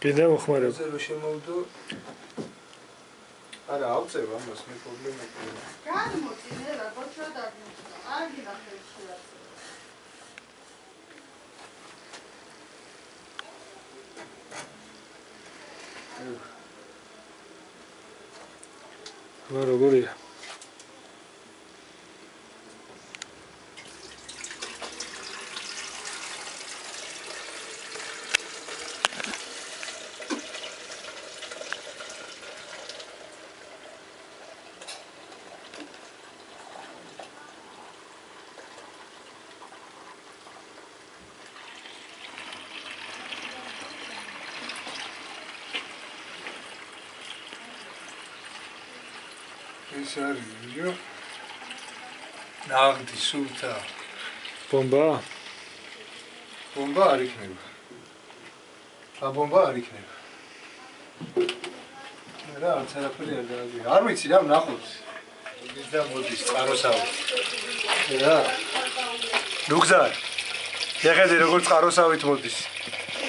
კიდე მოხმარებ. ზერო შემოვდო. არა, ავწევ ამას მე პრობლემა ყოლა. განმოწინე რა გოჩო დაგმოწინე. არ გინახე შეიძლება. როგორია? ეს არის ვიდეო ნაღდი სულთა ბომბა არ იქნება ბომბა არ იქნება რა არც არაფერი არ დააგია არ ვიცი რა ვნახოთ ის და მოდის წყაროსავით რა ლუგზარ შეხედე როგორ წყაროსავით მოდის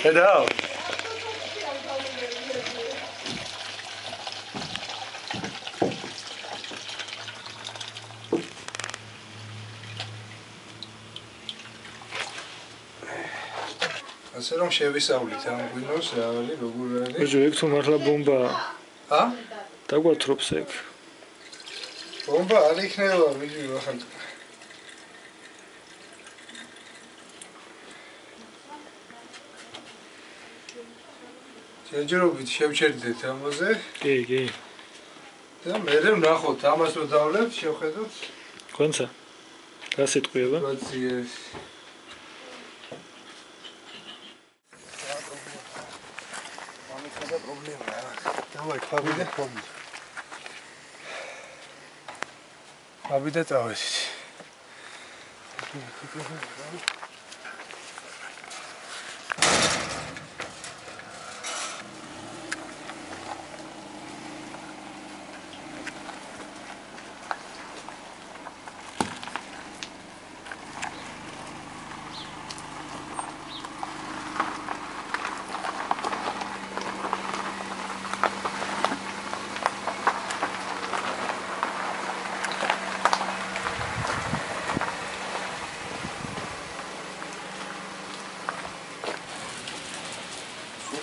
ხედავ ასე რომ შევისავლით ამ ღვინოს რა არის როგორ არის ბიჭო ეგ თუ მართლა ბომბაა ა დაგვათრობს ეგ ბომბა არ იქნება ვიდი ახალ ჯერჯერობით შევჩერდეთ ამაზე კი და მე ვნახოთ ამას რო დავლებთ შევხედოთ კონცა რა სიტყვია სიტუაციას Давай, победа. Победа товарищи.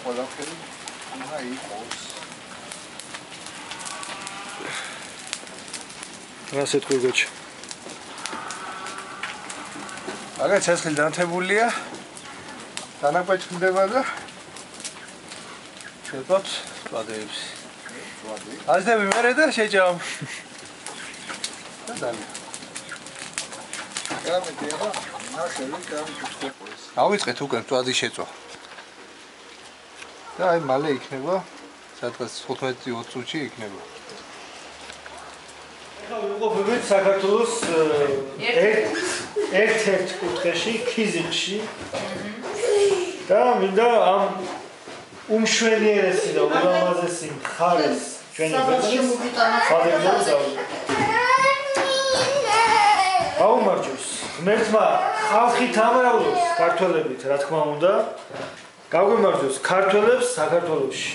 ყველაფერი უნდა იყოს. რა სიტყვი გოჩი? აგა ცეცხლი დანთებულია. დანაკვეთდება და შეწოთ წვადებს. აზდები მერე და შეჭამ. და დალი. გამიდია, ნახევი გამიწყვეტს. ავიწყეთ უკვე წვადი შეწვა. და აი მალე იქნება სადღაც 15-20 წუთში იქნება. ეხლა ვიყოფებით საქართველოს ერთ-ერთ კუთხეში, ქიზიყში. და მინდა ამ უმშვენიერესი და ულამაზესი მხარეს ჩვენი ბედნის ხალხებს გაუმარჯოს. ღმერთმა ხალხით ამრავლოს ქართველებით, რა თქმა უნდა. გაგვიმარჯოს ქართველებს საქართველოში.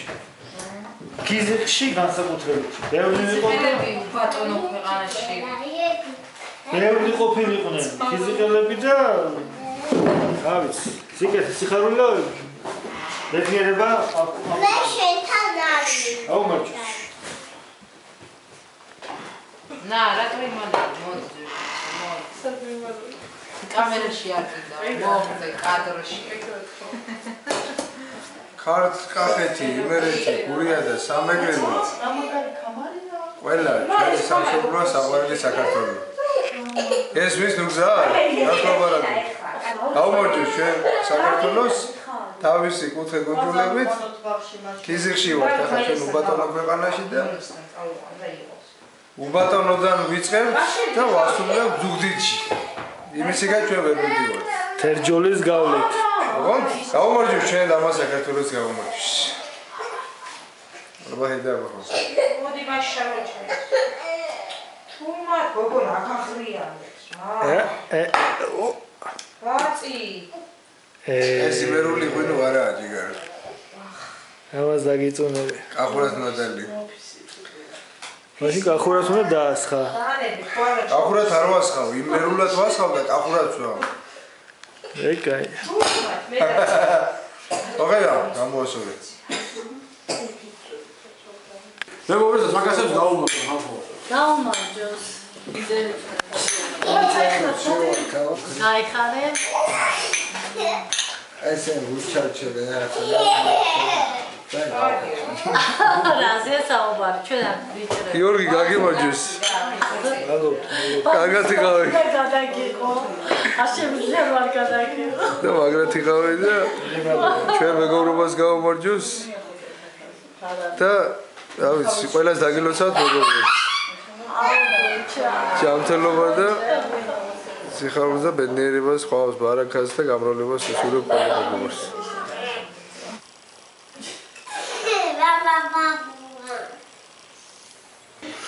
ქიზიყში განსაკუთრებით. ბევრი ბატონო ქვეყანაში. ბევრი ყოფილიყვნენ ქიზიყელები და რა ვიცი, სიკეთე სიხარულო მეფიერება მე შენთან არის. გაუმარჯოს. ნა, რატო იმალა მოძე. კამერაში არ კიდევ. მოხდე კადრში. ქართ კახეთი, იმერეთი, გურია და სამეგრელო. ამაგარი კამარია. ყველა ჩვენი სამშობლოა საყვარელი საქართველო. ეს ვის ნუგზა? გასვაბარად. გაუმარჯოს ჩვენ საქართველოს თავისი კუთხე გონჯულებით. ქიზიყში ვართ ახლა ჩვენ უბატონო ქვეყანაში და უბატონოდან ვიწყებთ და ვასრულებთ ზუგდიდში. იმისგან ჩვენ ვერ მივდივართ. თერჯოლის გავლით. გაუმარჯოს ჩვენ და საქართველოს გაუმარჯოს. რბაჰედა ბახოს. მოდი მას შევეჩვენოთ. გოგო რა გახრიალებს რა. გაწი. ეს იმერული ღვინო არაა ჯიგარი. ამას დაგიწუნები. კახურას ნადალი. მაშინ კახურას უნდა დაასხა. კახურად არ ვასხავ, იმერულად ვასხავ და კახურაც ვარ. ეკაი. ოღეა, გამოასწორე. მეგობრებო, მაგასებს დაუმარჯოს, მახო. დაუმარჯოს. გაიხარე. ესე უშაჩერე რაზე საუბარ, ჩვენ არ ვიჭრებთ. გიორგი გაგიმარჯოს. კარგად იყავი. გადაგიყო. აშემიძლია ვარ გადაგიყო. და მაგრად იყავი და ჩვენ მეგობრობას გავამარჯოს. და რა ვიცი, ყველას დაგილოცავთ მეგობრებს. ჯანმრთელობა და სიხარულს და ბედნიერებას, ხვავს ბარაქას და გამრავლებას უსურვებ ყველა მეგობრს.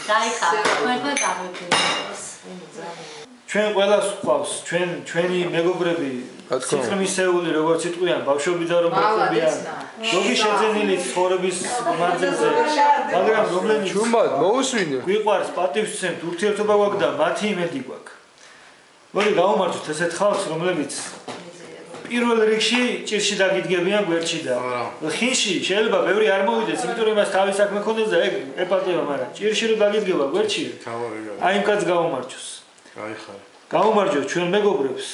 გაიხარე, თქვენ გამიგოს. ჩვენ ყველას გვყავს, ჩვენი მეგობრები სიხრმისეული როგორც იტყვიან, ბავშვობიდან რომ ეტყვიან. ზოგი შეძენილი ცხოვრების მანძილზე, მაგრამ რომლები ჩუმად მოусმინე. გვიყვარს, პატივს ვცემთ, ურთიერთობა გვაქვს და მათი იმედი გვაქვს. მოდი გავუმარჯოთ ესეთ ხალხს, რომლებიც პირველ რიგში ჭირში დაგიდგებიან გვერდში და ხინში შეიძლება ბევრი არ მოვიდეს, იმიტომ რომ მას თავის საქმე ქონდეს და ეგ ეპატივა, მაგრამ ჭირში რომ დაგიდგება გვერდში, აი იმ კაცს გავუმარჯოს. გაიხარე. გავუმარჯოთ ჩვენ მეგობრებს.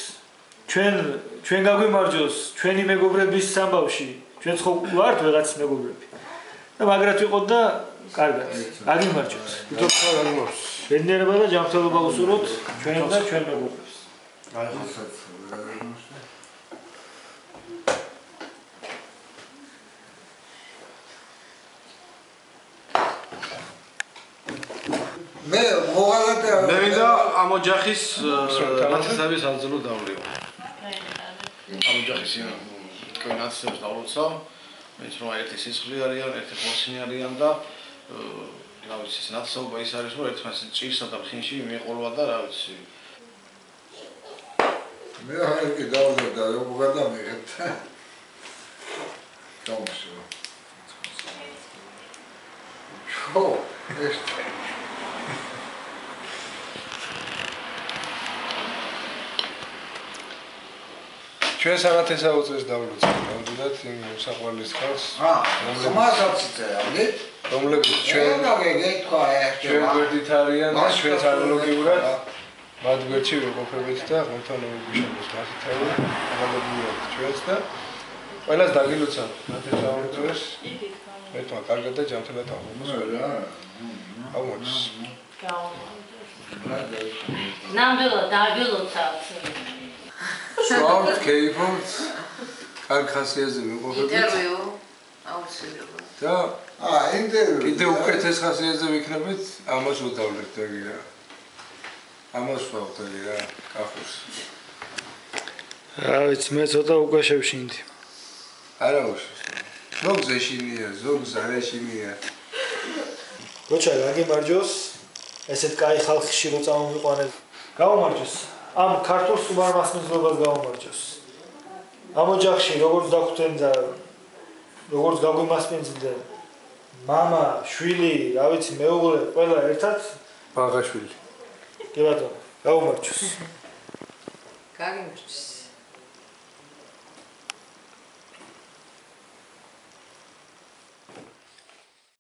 ჩვენ გაგვიმარჯოს ჩვენი მეგობრების სამბავში. ჩვენ ხო ვართ ვიღაც მეგობრები. და მაგრად ვიყოთ და კარგად. გაგიმარჯოთ. უთოქა გამარჯოს. ბედნიერება და ჯანმრთელობა უსურვოთ ჩვენ და ჩვენ მეგობრებს. მე მოღალატე არ მე მინდა ამ ოჯახის ნაცისტების აძლო დავლევა. ამ ოჯახის თქვენ ნაცისტებს დავლოცავ. მეც რომ ერთი სისხლი არიან, ერთი ხოსინი არიან და რა ვიცი, ეს ნაცისტობა ის არის, რომ ერთმანეთს ჭირსა და ხინში მიეყოლვა და რა ვიცი. მე არ კი დავზრდა, როგორ გადამიღეთ. დავშო. ხო, ეს ჩვენ სანათესაო წეს დავლოცავთ, ნამდვილად იმ საყვარლის ხალხს. რომლებიც ჩვენ გვერდით არიან და ჩვენს ანალოგიურად მათ გვერდში ვიმყოფებით და ღმერთთან მოგიშენოს მათი თაობა, ამაგებულად ჩვენს და ყველას დაგილოცავთ ნათესაო წეს. ერთმა კარგად და ჯანმრთელად აღმოჩნდეს. ნამდვილად დაგილოცავთ. შევავთ, კეიფობთ, კარგ ხასიათზე ვიმყოფებით. ინტერვიუ აუცილებლად. და ინტერვიუ. კიდევ უკეთეს ხასიათზე ვიქნებით, ამას ვდავლეთ დაგირა. ამას ვავთალი რა, კახურს. რა ვიცი, მე ცოტა უკვე შევშინდი. არა უშავს. ზოგს ეშინია, ზოგს არ ეშინია. გოჩა, გაგიმარჯოს. ესეთ კაი ხალხში რო წამოვიყვანეთ. გავუმარჯოს. ამ ქართულ სუბარმასმენებლობას გავუმარჯოს. ამ ოჯახში როგორც დაგვხვდნენ და როგორც გაგვიმასპინძლდნენ მამა, შვილი, რა ვიცი, მეუღლე, ყველა ერთად ბაღაშვილი. კი ბატონო, გავუმარჯოს. გაგიმარჯოს.